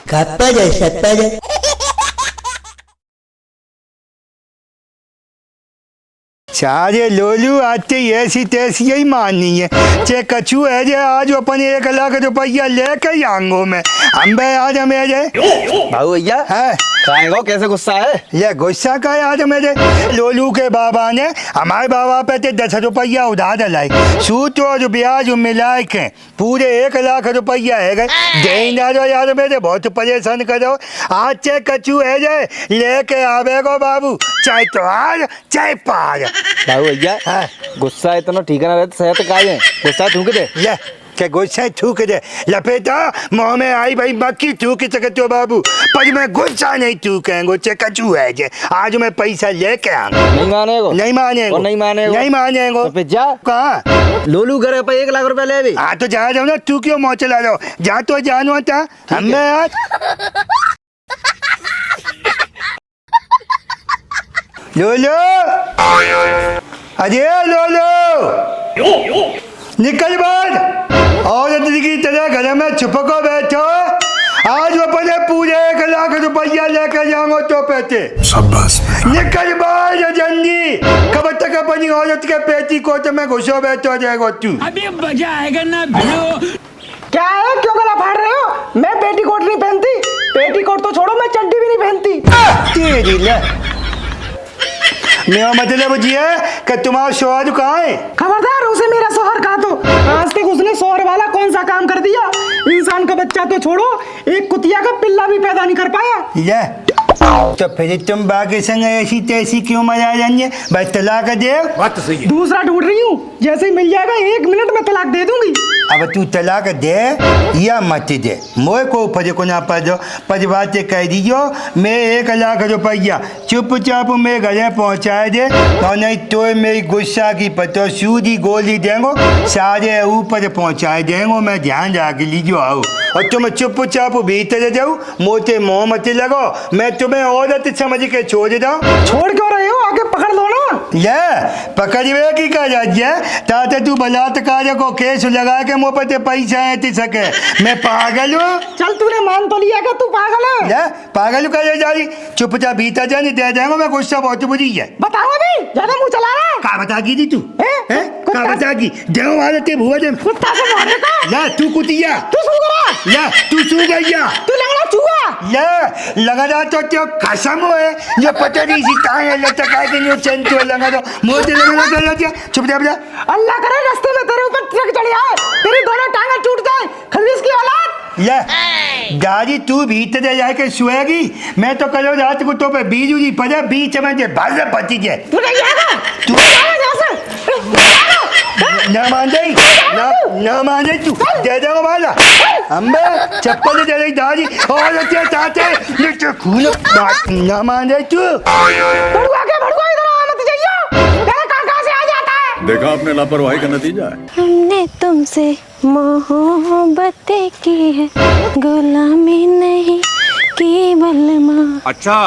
खाता जाए सत्ता जाए। सारे लोलू आज तो ऐसी तैसी ही माननी है। चे कछू है जे आज अपन 1 लाख रुपया लेके आंगो में हम बे आज हमें जे भाऊ भैया है खाएगा कैसे गुस्सा है? ये गुस्सा का है आज मेरे लोलू के बाबा ने हमारे बाबा पे ते 10 रुपया उधार डलाई सूद और ब्याज मिला के पूरे 1 लाख रुपया है गए दे ना दो यार मेरे बहुत परेशान करो। आज चे कछू है जे लेके आवेगो बाबू चाहे तो आज चाहे पार। भाऊ भैया हाँ। गुस्सा इतना ठीक ना रहता सेहत का है गुस्सा थूक दे ले के गुस्सा थूक दे लपेटा मुँह में आई भाई मक्खी थूक सकते हो बाबू पर मैं गुस्सा नहीं थूकेंगे चे कछू है जे आज मैं पैसा लेके आऊंगा। नहीं मानेगो नहीं मानेंगे और नहीं मानेगो नहीं मानेंगे तो फिर जा कहाँ लोलू घर पे 1 लाख रुपया ले भी। हाँ तो जा जाओ ना तू क्यों मोह चला जाओ जा तो जानो था हमें आज लोलो अरे लोलो निकल बाहर और की तरह घर में छुपको बैठो आज अपने पूरे 1 लाख रुपया लेकर जाओ तो पैसे निकल बाहर जल्दी कब तक अपनी औरत के पेटी कोट में घुसो बैठो जाएगा तू। अभी मजा आएगा ना भिड़ो। क्या है क्यों गला फाड़ रहे हो? मैं पेटीकोट नहीं पहनती। पेटीकोट तो छोड़ो मैं चड्डी भी नहीं पहनती। तेरी ले मेरा मतलब जी है कि तुम्हारा शौहर कहाँ है? खबरदार उसे मेरा शौहर कहा तो आज तक उसने शौहर वाला कौन सा काम कर दिया? इंसान का बच्चा तो छोड़ो एक कुतिया का पिल्ला भी पैदा नहीं कर पाया। ले तो फिर तुम बाकी संग ऐसी तैसी क्यों मजा जाएंगे भाई तलाक दे। बात तो सही है। दूसरा ढूंढ रही हूँ जैसे ही मिल जाएगा 1 मिनट में तलाक दे दूंगी। अब तू तलाक दे या मत दे मोए को फर्क को ना पड़ पर बात कह दीजियो मैं 1 लाख रुपया चुपचाप मैं घरे पहुँचा दे और नहीं तो मेरी गुस्सा की पतो सूदी गोली देंगो सारे ऊपर पहुँचा देंगो मैं ध्यान रख लीजियो आओ और तुम चुपचाप भीतर जाओ मोटे मोह मत लगो मैं तुम्हें औरत समझ के छोड़ दूँ। छोड़ क्यों रहे हो? आगे पकड़ लो ना। ये पकड़वे की का राज्य ताते तू बलात्कार को केस लगा के मुँह पे पैसा ऐति सके मैं पागल हूँ। चल तूने मान तो लिया कि तू पागल है। ले पागल का जा रही चुपचाप भीतर जाने दे जाएगा मैं गुस्सा बहुत बुरी है। बताओ अभी ज्यादा मुंह चला रहा है। का बतागी दी तू हैं का बतागी देव वाले ते भुआ दे कुत्ता से मारने का। ले तू कुतिया तू सू करा। ले तू सू गया तू लंगड़ा चूहा। ले लगा रहा तो त्यो कसम है जो पता नहीं सी कहाँ लटका के न्यू चंद तो लगा दो मोटे लगा तो लग गया चुपचाप जा। अल्लाह करे रास्ते में तेरे ऊपर ट्रक चढ़ जाए तेरी दोनों टांगें टूट जाए खबीस की औलाद। ले गाड़ी तू भीतर जाके सोएगी मैं तो कल रात को तो पे बीज उजी पड़े बीच में जे भाग पति जे तू नहीं जाएगा तू ना मान जाई ना मान जाई तू दे दो वाला अम्बे चप्पल दे रही दादी और ते ताते नीचे खून ना मान जाई तू भड़ुआ इधर आ मत जाइयो तेरे कहां से आ जाता है। देखा आपने लापरवाही का नतीजा है। हमने तुमसे मोहब्बत की है गुलामी नहीं केवल माँ। अच्छा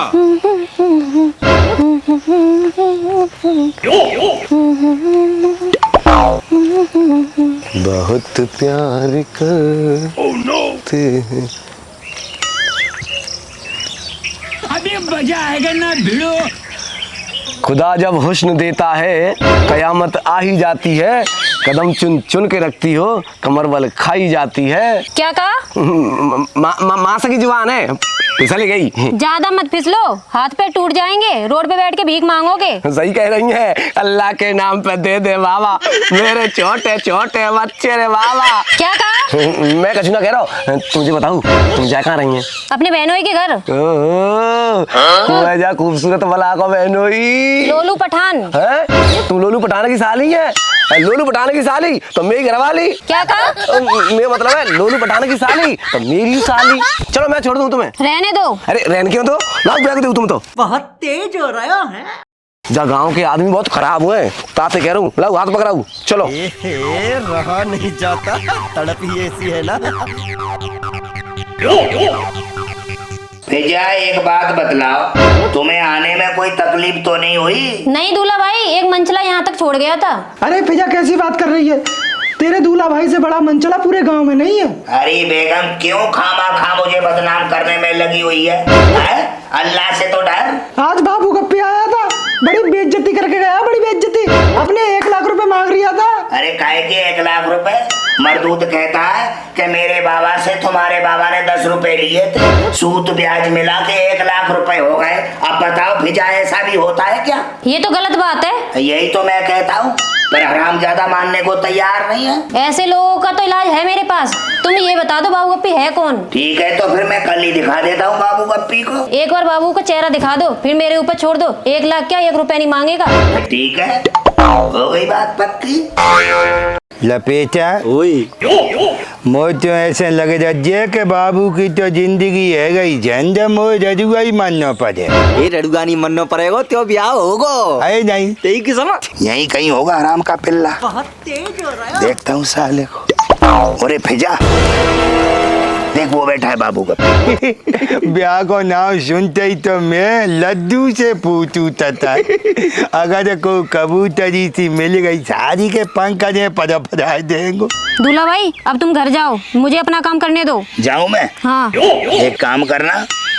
बहुत प्यार करते हैं। अभी मजा आएगा ना भिड़ो। खुदा जब हुस्न देता है कयामत आ ही जाती है कदम चुन चुन के रखती हो कमर बल खाई जाती है। क्या कहा? माँ की जुबान है फिसल गई। ज्यादा मत फिसलो हाथ पे टूट जाएंगे रोड पे बैठ के भीख मांगोगे। सही कह रही है अल्लाह के नाम पे दे दे बाबा मेरे छोटे छोटे बच्चे रे बाबा। क्या कहा? मैं कुछ ना कह रहा हूँ तुझे बताऊँ तुम जा कहाँ रही हैं? अपने बहनोई के घर। जा खूबसूरत बला को बहनोई लोलू पठान है। तुम लोलू पठान की साली है? लोलू पठान की साली तो मेरी घरवाली। क्या कहा? मेरा मतलब है लोलू पठान की साली तो मेरी साली। चलो मैं छोड़ दूं तुम्हें। रहने दो। अरे रहने क्यों? तो लाओ ब्याह दो तुम तो बहुत तेज हो रहा है। जा गांव के आदमी बहुत खराब हुए ताते कह रहा हूँ लाओ हाथ पकड़ाऊ चलो। रहा नहीं जाता तड़प ही ऐसी है ना। भैया एक बात बतलाओ तुम्हें आने में कोई तकलीफ तो नहीं हुई? नहीं दूल्हा भाई एक मंचला यहाँ तक छोड़ गया था। अरे भैया कैसी बात कर रही है? तेरे दूल्हा भाई से बड़ा मनचला पूरे गांव में नहीं है। अरे बेगम क्यों खामा खा मुझे बदनाम करने में लगी हुई है? अल्लाह से तो डर। आज बाबू गप्पी आया था, बड़ी बेइज्जती करके गया, बड़ी बेइज्जती। अपने 1 लाख रुपए मांग रिया था। अरे काहे के 1 लाख रुपए? मरदूत कहता है कि मेरे बाबा से तुम्हारे बाबा ने 10 रुपए लिए थे, सूद ब्याज मिला के 1 लाख रुपए हो गए। अब बताओ भिजा ऐसा भी होता है क्या? ये तो गलत बात है। यही तो मैं कहता हूँ, पर हरामजादा मानने को तैयार नहीं है। ऐसे लोगों का तो इलाज है मेरे पास। तुम ये बता दो बाबू गप्पी है कौन? ठीक है तो फिर मैं कल ही दिखा देता हूँ बाबू गप्पी को। एक बार बाबू का चेहरा दिखा दो, फिर मेरे ऊपर छोड़ दो। 1 लाख क्या 1 रुपया नहीं मांगेगा। ठीक है, हो गई बात पक्की। लपेटा मोर तो ऐसे लगे रजे के बाबू की तो जिंदगी है गई झंड, मोर रजुआ ही मानना पड़े। ये रड़ुगा नहीं मनना पड़ेगा तो ब्याह होगा। अरे नहीं, तेरी की समझ यहीं कहीं होगा आराम का पिल्ला। बहुत तेज हो रहा है। देखता हूँ साले को। अरे फिजा, देख वो बैठा है बाबू का। ब्याह को नाम सुनते ही तो मैं लड्डू से पूछू था। अगर कोई कबूतरी सी मिल गई शादी के पंकज पद देंगे। दूल्हा भाई अब तुम घर जाओ, मुझे अपना काम करने दो। जाऊँ मैं? हाँ। एक काम करना,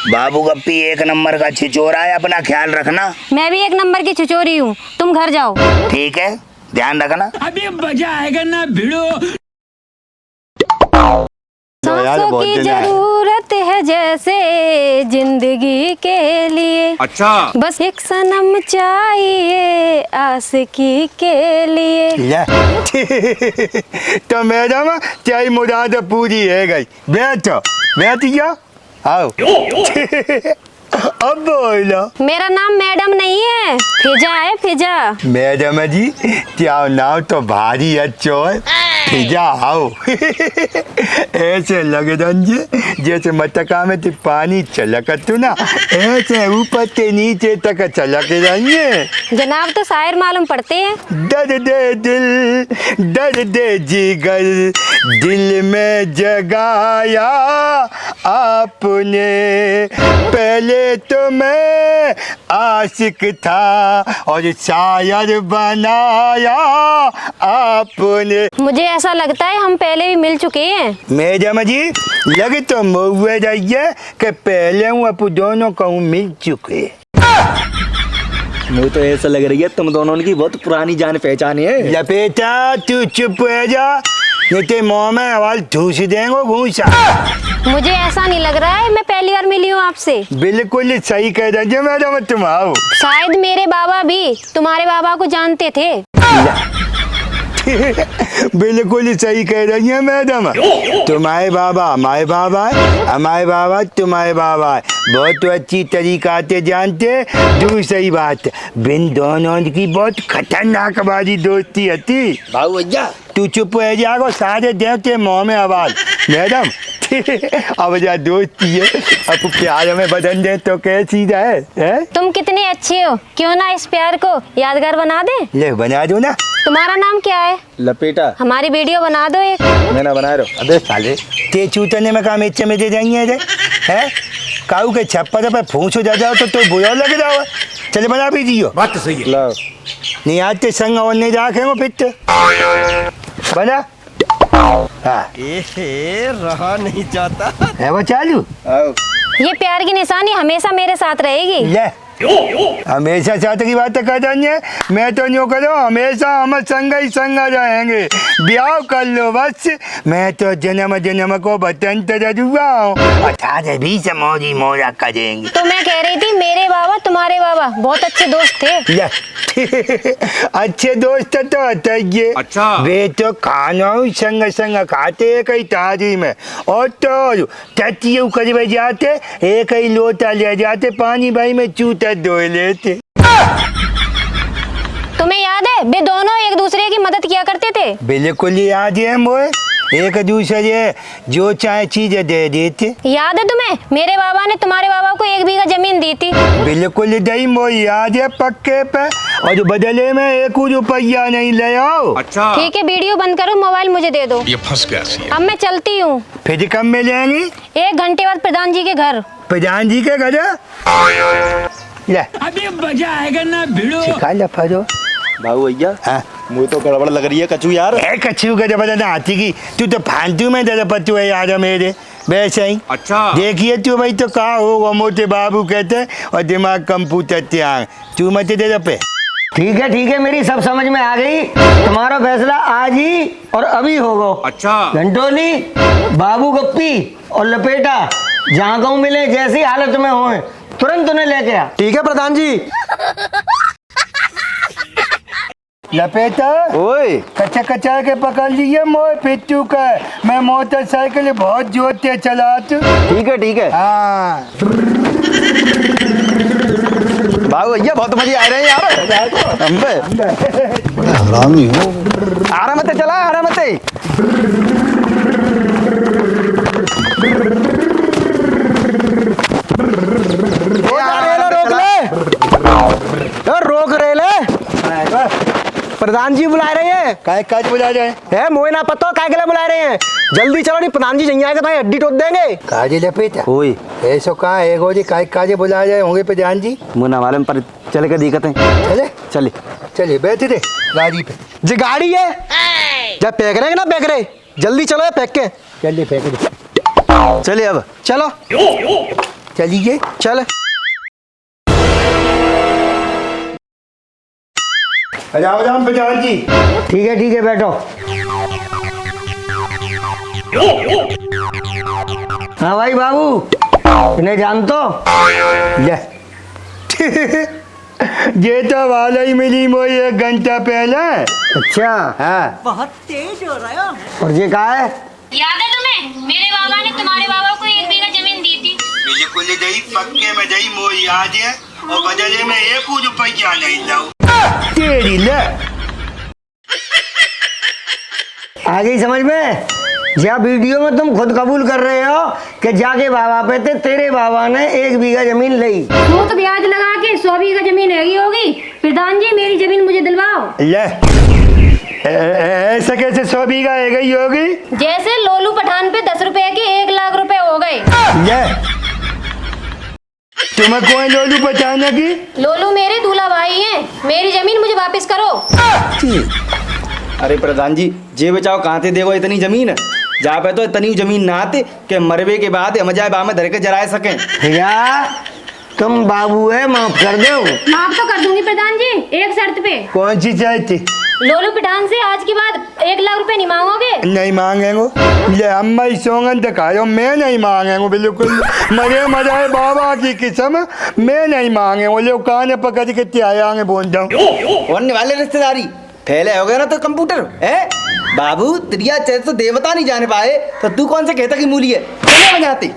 बाबू गप्पी 1 नंबर का छिचोरा है, अपना ख्याल रखना। मैं भी 1 नंबर की छिचोरी हूँ, तुम घर जाओ। ठीक है, ध्यान रखना। अभी मजा आएगा ना भिड़ो। सांसों की जरूरत है जैसे जिंदगी के लिए। अच्छा। बस एक सनम चाहिए आशिकी के लिए। तो मैडम चाहे मुराद पूरी है गई। बैठो, बैठियो, आओ। अब बोलो। मेरा नाम मैडम नहीं है, फिजा है, फिजा। मैडम जी क्या नाम तो भारी अच्छो है। फिजा आओ। ऐसे लगे रंजे जैसे मटका में तो पानी छलकत ना, ऐसे ऊपर से नीचे तक छलक रही। जनाब तो शायर मालूम पड़ते हैं। दर्द दे दिल, दर्द दे जिगर, दिल में जगाया आपने। पहले तो मैं आशिक था और शायर बनाया आपने। मुझे ऐसा लगता है हम पहले भी मिल चुके हैं। मैडम जी लगे तो मुझे रहिए कि पहले हूँ आप दोनों को मिल चुके। मुझे तो ऐसा लग रही है तुम दोनों की बहुत पुरानी जान पहचान है। लपेटा तू चुप हो जा, नहीं तो मुँह में आवाज ठूस देंगे घूसा। मुझे ऐसा नहीं लग रहा है, मैं पहली बार मिली हूँ आपसे। बिल्कुल सही कह रहे हो मैडम, तुम आओ। शायद मेरे बाबा भी तुम्हारे बाबा को जानते थे। बिल्कुल सही कह रही है मैडम। तुम्हारे बाबा हमारे बाबा है, हमारे बाबा तुम्हारे बाबा है। बहुत अच्छी तरीका से जानते। दूसरी बात, बिन दोनों की बहुत खतरनाक बाजी दोस्ती थी। बाबू भैया तू चुप हो जाओ, सारे देवते मुँह में आवाज। मैडम अब जा दोस्ती है, अब प्यार में बदल दे तो कैसी है? तुम कितने अच्छे हो, क्यों ना इस प्यार को यादगार बना दे। ले बना दो ना। तुम्हारा नाम क्या है? लपेटा। हमारी वीडियो बना दो एक। मैं ना बना रहा। अबे साले ते चूतने में काम इच्छा में दे जाएंगे है? काऊ के छप्पर पे फूंसो जा जाओ तो बुरा लग रहा है। चले बना भी दियो। बात तो सही है। लाओ। नहीं आते संग और नहीं रखेंगे फिर बना। हाँ रहा नहीं जाता है वो चालू। आओ। ये प्यार की निशानी हमेशा मेरे साथ रहेगी। ले हमेशा साथ की बात कर रही है। मैं तो न्यू करो, हमेशा हम संग ही संग रहेंगे। ब्याह कर लो बस, मैं तो जन्म जन्म को बतंत रजुआ हूँ। अठारह भी समोजी मोजा करेंगे। तो मैं कह रही थी मेरे बाबा तुम्हारे बाबा बहुत अच्छे दोस्त थे। ले अच्छे दोस्त तो बताइए। अच्छा। वे तो खाना संग संग खाते एक ही ताजी में, और तो टटियों करीब जाते एक ही लोटा ले जाते, पानी भाई में चूता धो लेते। तुम्हें याद है वे दोनों एक दूसरे की मदद किया करते थे? बिल्कुल याद है मोए, एक दूसरे जो चाहे चीज दे देते। याद है तुम्हें मेरे बाबा ने तुम्हारे बाबा को 1 बीघा जमीन दी थी? बिल्कुल दही मोए याद है पक्के पे, और बदले में 1 रुपया नहीं ले आओ। अच्छा। ठीक है वीडियो बंद करो, मोबाइल मुझे दे दो। ये फंस गया सी। अब मैं चलती हूँ। फिर कब मिलेंगी? 1 घंटे बाद प्रधान जी के घर। प्रधान जी के घर? ले अभी मजा आएगा ना भिड़ो। सिखा ला फरो। बाबू भैया हाँ मुझे तो गड़बड़ लग रही है कचू यार। ए कच्छू का जबरदस्त हाथी की, तू तो फालतू में दे पत्तू है यार मेरे, वैसे ही। अच्छा। देखिए तू भाई तो कहा होगा, मोटे बाबू कहते हैं और दिमाग कंप्यूटर त्याग, तू मत दे पे। ठीक है, मेरी सब समझ में आ गई। तुम्हारा फैसला आज ही और अभी होगा। अच्छा। घंटोली, बाबू गप्पी और लपेटा जहाँ कहूँ मिले, जैसी हालत में हो तुरंत उन्हें लेके आ। ठीक है प्रधान जी। लपेटा ओए कच्चा कच्चा के पकड़ लीजिए मोए पिट्टू का, मैं मोटरसाइकिल बहुत जोर से चलाती। ठीक है। हाँ बाबू भैया बहुत मजे आ रहे हैं यार। अम्बे हरामी हो। आराम से चला, आराम से। रोक रहे ले। प्रधान जी बुला रहे हैं। काय काज बुला रहे हैं? है मोए ना पता काय के लिए बुला रहे हैं। जल्दी चलो, नहीं प्रधान जी जहीं आएगा भाई हड्डी टोक देंगे। काजे लपेटा ओए ऐसो कहा है गोजी, काय काजे बुला रहे होंगे प्रधान जी? मुना मालूम पर चले के दिक्कत है। चले चलिए बैठे थे गाड़ी पे। जी गाड़ी है जब पैक रहे ना, पैक रहे जल्दी चलो पैक के। चलिए फेंक दे, चलिए अब चलो, चलिए। चल। राम राम प्रधान जी। ठीक है बैठो। हाँ भाई बाबू, इन्हें जानतो? ले ये तो वाला ही मिली मोई 1 घंटा पहले। अच्छा हाँ और ये कहा है? याद है तुम्हें, मेरे बाबा ने तुम्हारे बाबा को 1 बीघा जमीन दी थी। बिल्कुल दही पक्के में दही मोई याद है, और बदले में 1 रुपया नहीं लाऊं तेरी ले। आ गई समझ में? या वीडियो में तुम खुद कबूल कर रहे हो कि जाके बाबा पे थे, तेरे बाबा ने 1 बीघा जमीन ली। वो तो ब्याज लगा के 100 बीघा जमीन हैगी होगी। प्रधान जी मेरी जमीन मुझे दिलवाओ। ले ऐसा कैसे 100 बीघा है गई होगी? जैसे लोलू पठान पे 10 रुपए के 1 लाख रुपए हो गए। ले तुम्हें कौन लोलू पहचाना की? लोलू मेरे दूल्हा भाई हैं। मेरी जमीन मुझे वापस करो। अरे प्रधान जी जे बचाओ कहाँ थे देखो इतनी जमीन, जहाँ पे तो इतनी जमीन ना आते कि मरवे के बाद हम जाए बा में धर के जराए सकें। भैया तुम बाबू है, माफ कर दो। माफ तो कर दूंगी प्रधान जी, एक शर्त पे। कौन सी चाहती? लोलू पठान से आज के बाद 1 लाख रुपए नहीं मांगोगे? नहीं मांगेंगे। ले अम्मा ही सोंगन दिखाओ, मैं नहीं मांगेंगे बिल्कुल। मरे मजाए बाबा की किस्म, मैं नहीं मांगेंगे। लोग कान पकड़ के त्यागे बोल जाऊँ और निभाले रिश्तेदारी फैले हो गए ना तो कंप्यूटर है। बाबू त्रिया चैत तो देवता नहीं जाने पाए, तो तू कौन से कहता की मूली है बजाते।